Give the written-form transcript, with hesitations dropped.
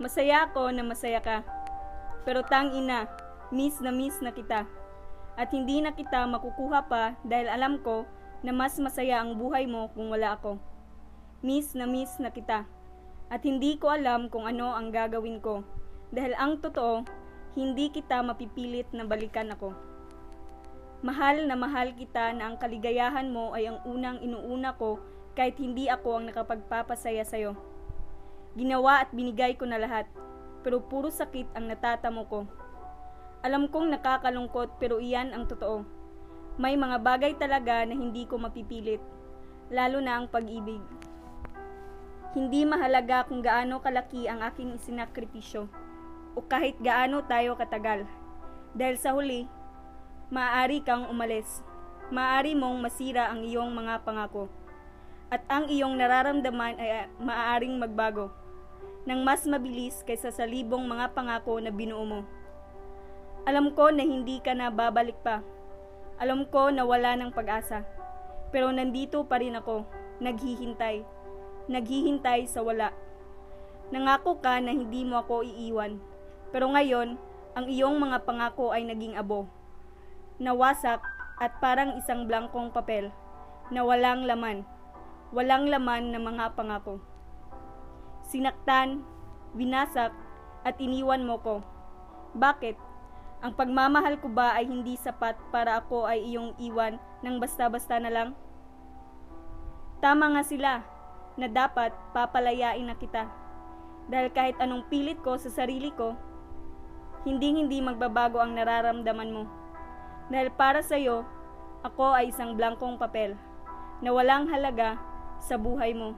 Masaya ako na masaya ka. Pero tang ina, miss na kita. At hindi na kita makukuha pa dahil alam ko na mas masaya ang buhay mo kung wala ako. Miss na kita. At hindi ko alam kung ano ang gagawin ko. Dahil ang totoo, hindi kita mapipilit na balikan ako. Mahal na mahal kita na ang kaligayahan mo ay ang unang inuuna ko kahit hindi ako ang nakapagpapasaya sa'yo. Ginawa at binigay ko na lahat, pero puro sakit ang natatamo ko. Alam kong nakakalungkot pero iyan ang totoo. May mga bagay talaga na hindi ko mapipilit, lalo na ang pag-ibig. Hindi mahalaga kung gaano kalaki ang aking isinakripisyo o kahit gaano tayo katagal. Dahil sa huli, maaari kang umalis. Maaari mong masira ang iyong mga pangako. At ang iyong nararamdaman ay maaaring magbago nang mas mabilis kaysa sa libong mga pangako na binuo mo. Alam ko na hindi ka na babalik pa. Alam ko na wala ng pag-asa. Pero nandito pa rin ako, naghihintay. Naghihintay sa wala. Nangako ka na hindi mo ako iiwan. Pero ngayon, ang iyong mga pangako ay naging abo. Nawasak at parang isang blankong papel na walang laman. Walang laman na mga pangako. Sinaktan, binasak, at iniwan mo ko. Bakit? Ang pagmamahal ko ba ay hindi sapat para ako ay iyong iwan ng basta-basta na lang? Tama nga sila na dapat papalayain na kita. Dahil kahit anong pilit ko sa sarili ko, hindi magbabago ang nararamdaman mo. Dahil para sa iyo, ako ay isang blankong papel na walang halaga sa buhay mo.